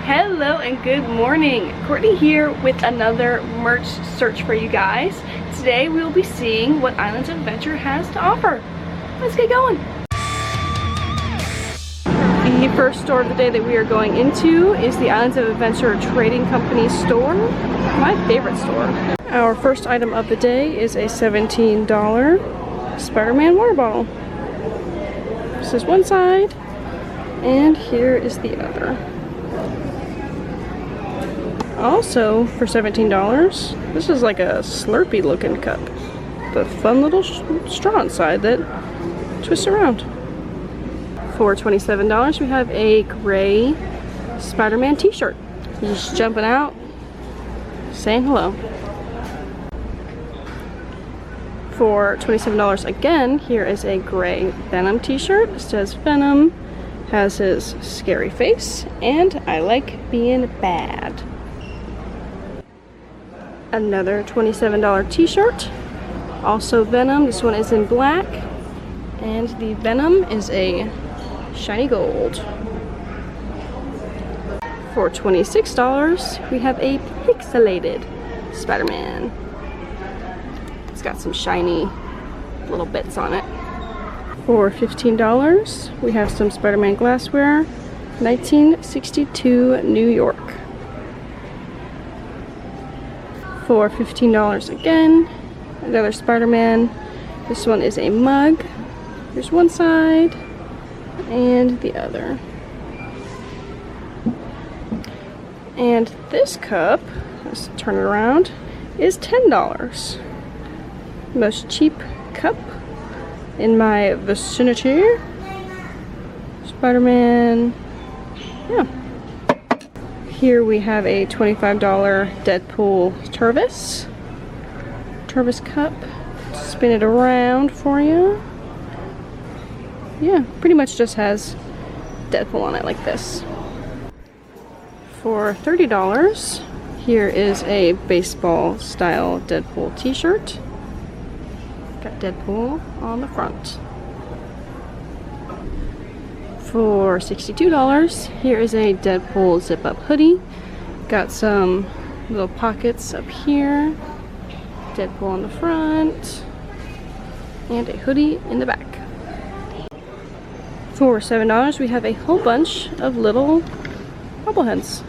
Hello and good morning. Courtney here with another merch search for you guys. Today we will be seeing what Islands of Adventure has to offer. Let's get going. The first store of the day that we are going into is the Islands of Adventure Trading Company store, my favorite store. Our first item of the day is a $17 Spider-Man water bottle. This is one side, and here is the other. Also, for $17, this is like a Slurpee looking cup. The fun little straw inside that twists around. For $27, we have a gray Spider-Man t-shirt. He's just jumping out, saying hello. For $27 again, here is a gray Venom t-shirt. It says Venom, has his scary face, and I like being bad. Another $27 t-shirt, also Venom. This one is in black, and the Venom is a shiny gold. For $26, we have a pixelated Spider-Man. It's got some shiny little bits on it. For $15, we have some Spider-Man glassware, 1962 New York. For $15 again, another Spider-Man. This one is a mug. Here's one side and the other. And this cup, let's turn it around, is $10. Most cheap cup in my vicinity. Spider-Man, yeah. Here we have a $25 Deadpool Tervis cup. Spin it around for you. Yeah, pretty much just has Deadpool on it like this. For $30, here is a baseball style Deadpool t-shirt. Got Deadpool on the front. For $62, here is a Deadpool zip-up hoodie. Got some little pockets up here, Deadpool on the front, and a hoodie in the back. For $7, we have a whole bunch of little bobbleheads.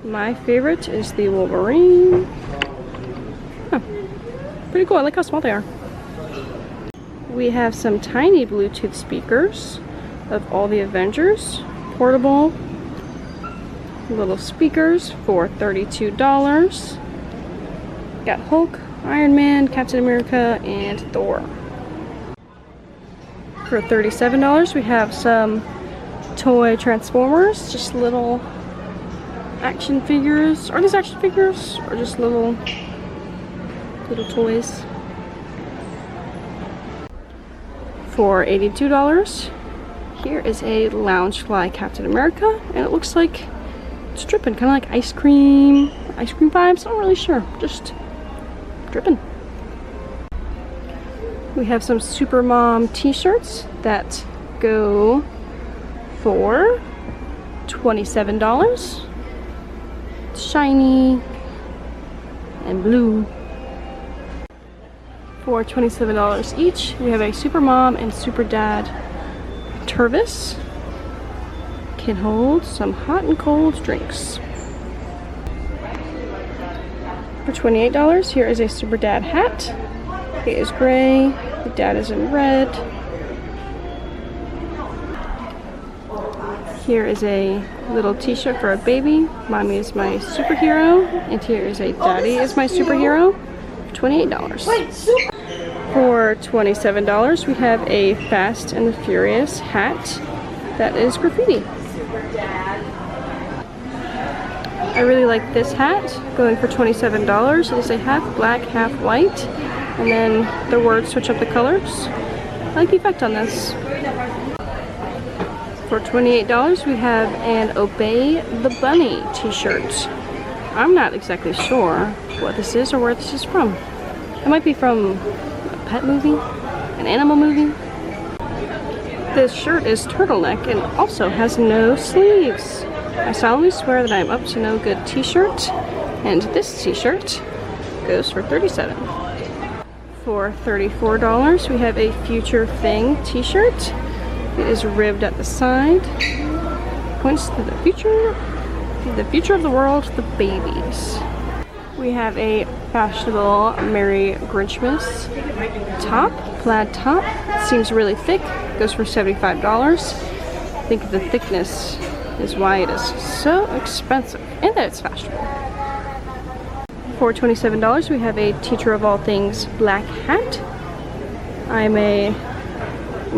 My favorite is the Wolverine. Huh. Pretty cool, I like how small they are. We have some tiny Bluetooth speakers of all the Avengers, portable little speakers for $32. Got Hulk, Iron Man, Captain America, and Thor. For $37, we have some toy Transformers, just little action figures. Are these action figures or just little toys? For $82, here is a Loungefly Captain America, and it looks like it's dripping, kind of like ice cream vibes. Not really sure, just dripping. We have some Supermom t-shirts that go for $27. It's shiny and blue. For $27 each, we have a Supermom and Superdad Tervis. Can hold some hot and cold drinks. For $28, here is a Superdad hat. It is gray, the dad is in red. Here is a little t-shirt for a baby. Mommy is my superhero. And here is a Daddy is my superhero. $28. For $27, we have a Fast and the Furious hat that is graffiti. I really like this hat, going for $27. It is a half black, half white, and then the words switch up the colors. I like the effect on this. For $28, we have an Obey the Bunny t-shirt. I'm not exactly sure what this is or where this is from. It might be from a pet movie, an animal movie. This shirt is turtleneck and also has no sleeves. I solemnly swear that I am up to no good t-shirt, and this t-shirt goes for $37. For $34, we have a Future Thing t-shirt. It is ribbed at the side. Points to the future of the world, the babies. We have a fashionable Merry Grinchmas top, plaid top. It seems really thick, goes for $75. I think the thickness is why it is so expensive, and that it's fashionable. For $27, we have a Teacher of All Things black hat. I'm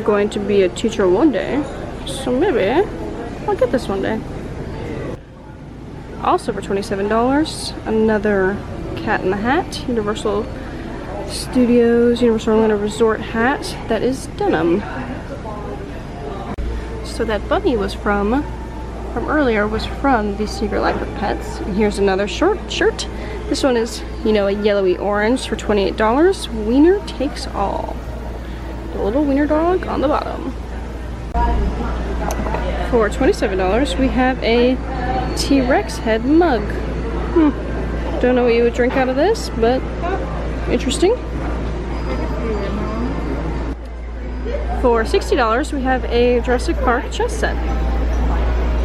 going to be a teacher one day, so maybe I'll get this one day. Also for $27, another Cat in the Hat, Universal Studios, Universal Orlando Resort hat that is denim. So that bunny was from earlier was from the Secret Life of Pets. And here's another shirt. This one is, you know, a yellowy orange for $28. Wiener takes all. The little wiener dog on the bottom. For $27, we have a T-Rex head mug. Don't know what you would drink out of this, but interesting. For $60, we have a Jurassic Park chess set.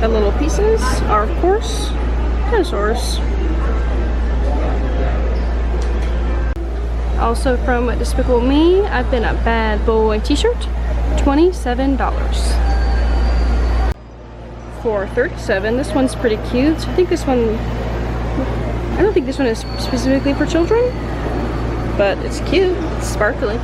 The little pieces are, of course, dinosaurs. Also from Despicable Me, I've Been a Bad Boy t-shirt, $27. For $37, this one's pretty cute. I don't think this one is specifically for children, but it's cute, it's sparkly.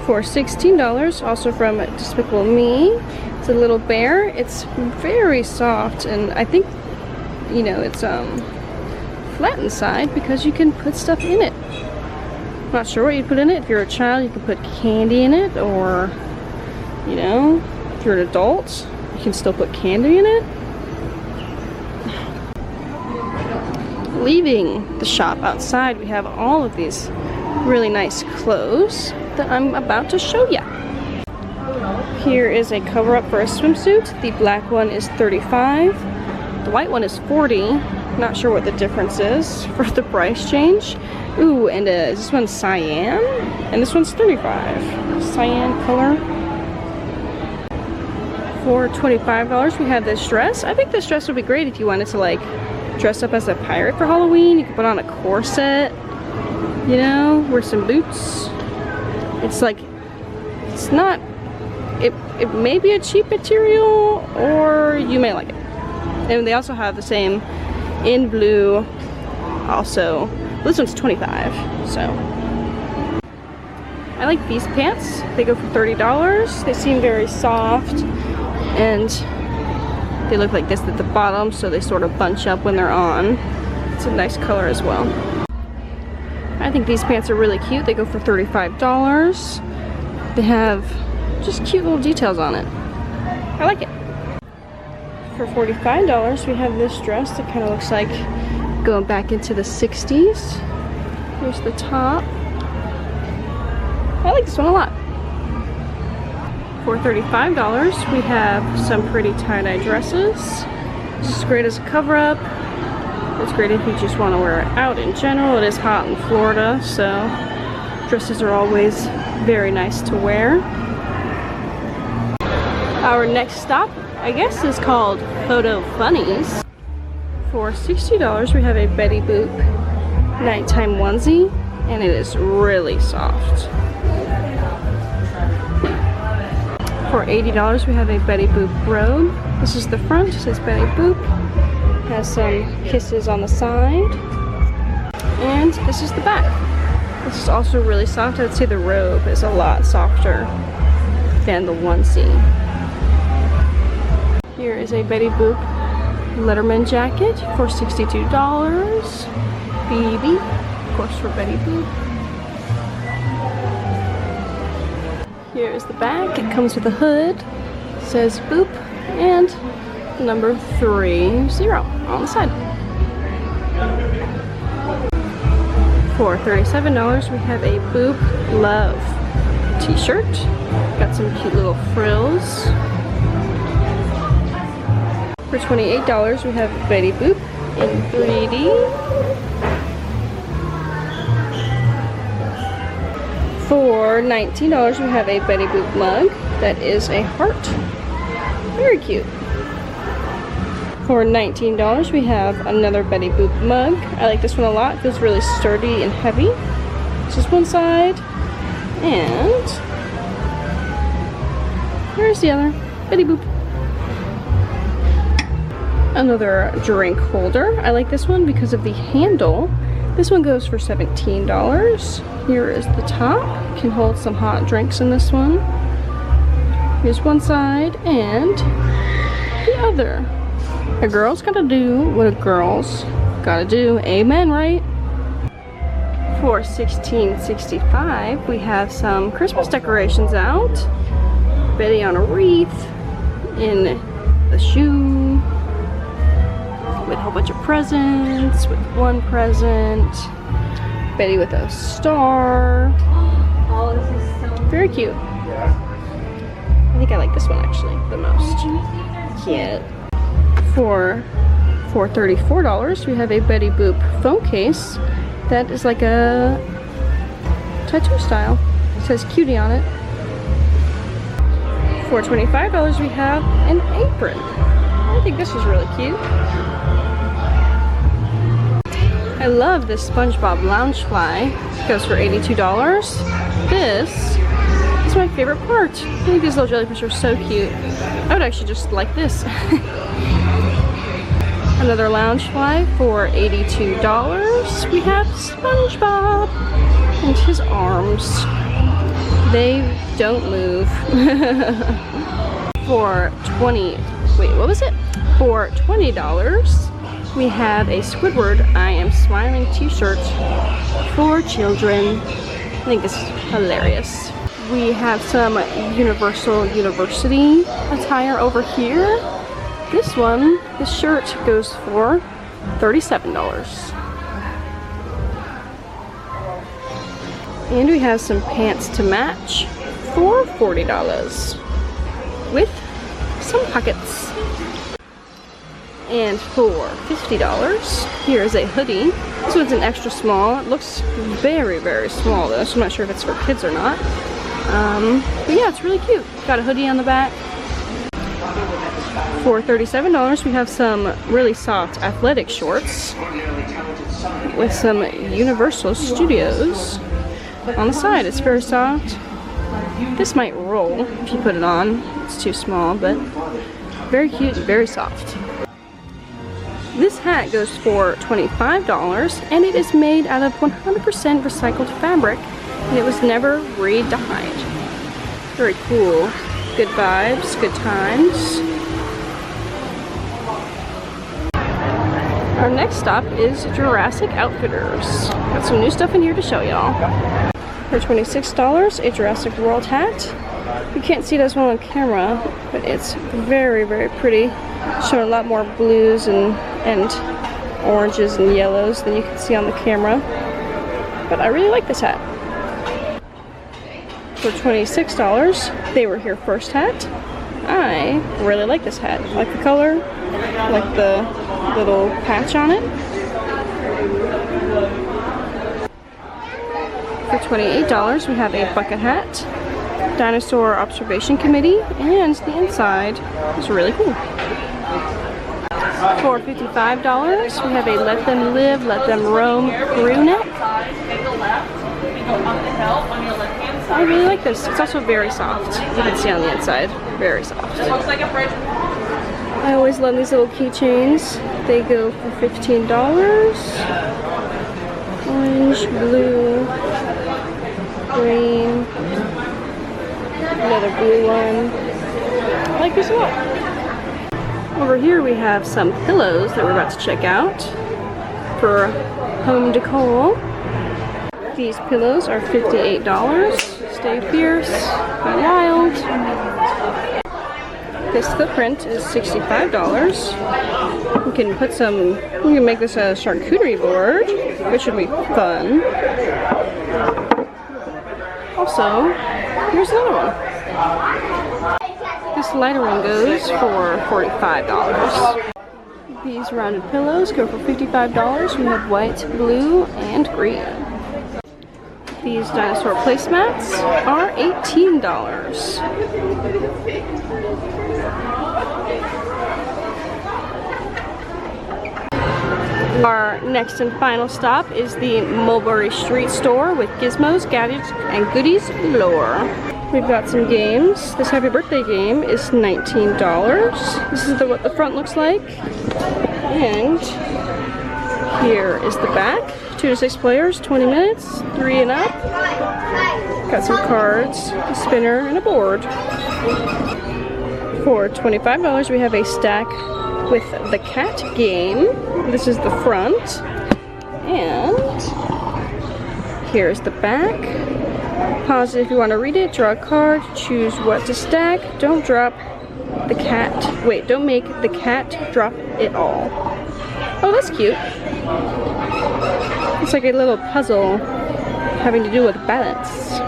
For $16, also from Despicable Me, it's a little bear. It's very soft, and I think, you know, it's flat inside because you can put stuff in it. I'm not sure what you put in it. If you're a child, you can put candy in it, or, you know, if you're an adult, you can still put candy in it. Leaving the shop outside, we have all of these really nice clothes that I'm about to show you. Here is a cover-up for a swimsuit. The black one is $35. The white one is $40. Not sure what the difference is for the price change. Ooh, and this one's cyan, and this one's $35. Cyan color. For $25, we have this dress. I think this dress would be great if you wanted to, like, dress up as a pirate for Halloween. You could put on a corset, you know, wear some boots. It's like, it's not, it may be a cheap material, or you may like it. And they also have the same in blue also. This one's $25, so. I like these pants. They go for $30. They seem very soft, and they look like this at the bottom, so they sort of bunch up when they're on. It's a nice color as well. I think these pants are really cute. They go for $35. They have just cute little details on it. I like it. For $45, we have this dress that kind of looks like going back into the 60s. Here's the top. I like this one a lot. For $35, we have some pretty tie-dye dresses. This is great as a cover-up. It's great if you just want to wear it out in general. It is hot in Florida, so dresses are always very nice to wear. Our next stop, I guess, is called Photo Funnies. For $60, we have a Betty Boop nighttime onesie, and it is really soft. For $80, we have a Betty Boop robe. This is the front, it says Betty Boop. Has some kisses on the side. And this is the back. This is also really soft. I would say the robe is a lot softer than the onesie. Here is a Betty Boop Letterman jacket for $62. BB, of course, for Betty Boop. Here is the back. It comes with a hood. It says Boop and number 30 on the side. For $37, we have a Boop Love t-shirt. Got some cute little frills. For $28, we have Betty Boop in 3D. For $19, we have a Betty Boop mug that is a heart. Very cute. For $19, we have another Betty Boop mug. I like this one a lot. It feels really sturdy and heavy. It's just one side. And here's the other Betty Boop. Another drink holder. I like this one because of the handle. This one goes for $17. Here is the top. You can hold some hot drinks in this one. Here's one side and the other. A girl's gotta do what a girl's gotta do. Amen, right? For $16.65, we have some Christmas decorations out. Betty on a wreath, in the shoe, with a whole bunch of presents, with one present. Betty with a star. Oh, this is so very cute. I think I like this one actually the most. Cute. For $34, we have a Betty Boop phone case that is like a tattoo style. It says cutie on it. For $25, we have an apron. I think this is really cute. I love this SpongeBob Loungefly. It goes for $82. This is my favorite part. I think these little jellyfish are so cute. I would actually just like this. Another Loungefly for $82. We have SpongeBob and his arms. They don't move. For $20, we have a Squidward I Am Smiling t-shirt for children. I think this is hilarious. We have some Universal University attire over here. This one, this shirt goes for $37. And we have some pants to match for $40 with some pockets. And for $50, here is a hoodie. This one's an extra small. It looks very, very small though, so I'm not sure if it's for kids or not. But yeah, it's really cute. Got a hoodie on the back. For $37, we have some really soft athletic shorts with some Universal Studios on the side. It's very soft. This might roll if you put it on. It's too small, but very cute and very soft. This hat goes for $25, and it is made out of 100% recycled fabric, and it was never re-dyed. Very cool. Good vibes, good times. Our next stop is Jurassic Outfitters. Got some new stuff in here to show y'all. For $26, a Jurassic World hat. You can't see this one on camera, but it's very, very pretty. Showing a lot more blues and oranges and yellows than you can see on the camera. But I really like this hat. For $26, they were here first hat. I really like this hat. I like the color, I like the little patch on it. For $28, we have a bucket hat, dinosaur observation committee, and the inside is really cool. For $55, we have a Let Them Live, Let Them Roam crew neck. I really like this. It's also very soft. You can see on the inside. Very soft. It looks like a fridge. I always love these little keychains. They go for $15. Orange, blue, green, another blue one. I like this a lot. Over here we have some pillows that we're about to check out for home decor. These pillows are $58. Stay fierce, be wild. This footprint is $65. We can put some, we can make this a charcuterie board, which should be fun. Also, Here's another one. This lighter one goes for $45. These rounded pillows go for $55. We have white, blue, and green. These dinosaur placemats are $18. Our next and final stop is the Mulberry Street store with gizmos, gadgets, and goodies galore. We've got some games. This happy birthday game is $19. This is what the front looks like. And here is the back. 2 to 6 players, 20 minutes, 3 and up. Got some cards, a spinner, and a board. For $25, we have a stack with the cat game. This is the front. And here's the back. Pause it if you want to read it, draw a card, choose what to stack. Don't drop the cat. Wait, don't make the cat drop it all. Oh, that's cute. It's like a little puzzle having to do with balance.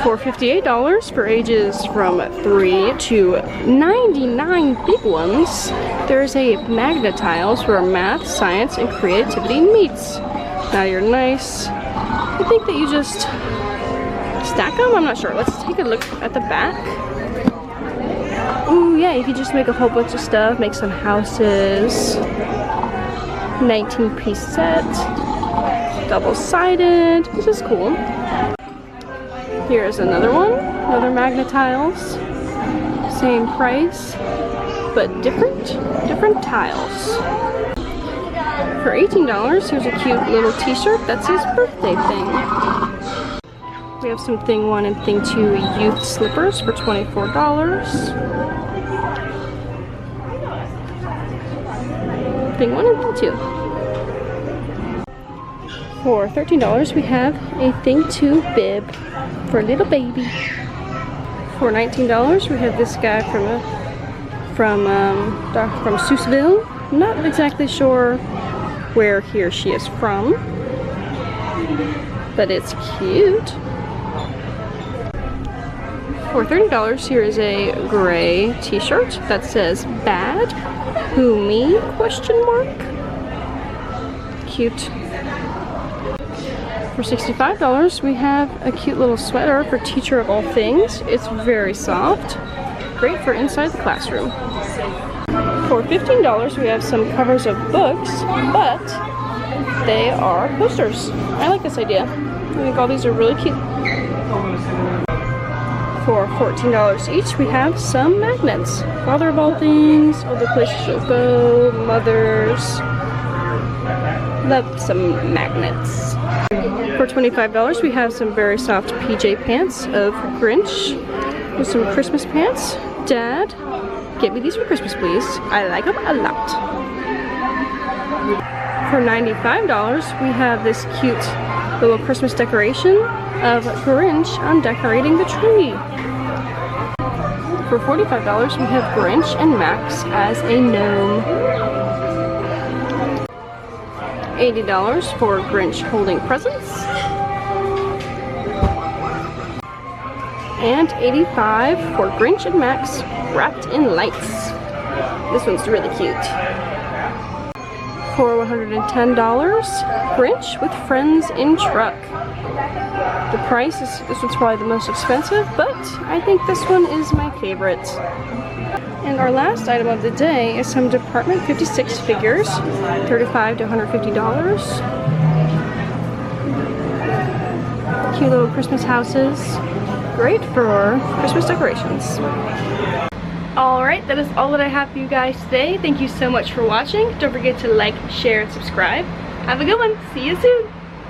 For $58 for ages from 3 to 99 big ones, there's a Magna Tiles where math, science, and creativity meets. Now you're nice. I think that you just stack them? I'm not sure. Let's take a look at the back. Ooh, yeah, you can just make a whole bunch of stuff, make some houses. 19-piece set, double-sided. This is cool. Here's another one, another Magna Tiles. Same price, but different tiles. For $18, here's a cute little t-shirt. That's his birthday thing. We have some Thing 1 and Thing 2 youth slippers for $24. Thing 1 and Thing 2. For $13, we have a Thing 2 bib for a little baby. For $19, we have this guy from Seussville. I'm not exactly sure where he or she is from, but it's cute. For $30, here is a gray t-shirt that says "Bad? Who, me?" ? Cute. For $65, we have a cute little sweater for Teacher of All Things. It's very soft. Great for inside the classroom. For $15, we have some covers of books, but they are posters. I like this idea. I think all these are really cute. For $14 each, we have some magnets. Father of All Things, Other Places You'll Go, Mothers. Love some magnets. For $25, we have some very soft PJ pants of Grinch with some Christmas pants. Dad, get me these for Christmas, please. I like them a lot. For $95, we have this cute little Christmas decoration of Grinch on decorating the tree. For $45, we have Grinch and Max as a gnome. $80 for Grinch holding presents. And $85 for Grinch and Max wrapped in lights. This one's really cute. For $110, Grinch with Friends in Truck. The price is, this one's probably the most expensive, but I think this one is my favorite. And our last item of the day is some Department 56 figures, $35 to $150. Cute little Christmas houses, great for Christmas decorations. Alright, that is all that I have for you guys today. Thank you so much for watching. Don't forget to like, share, and subscribe. Have a good one. See you soon.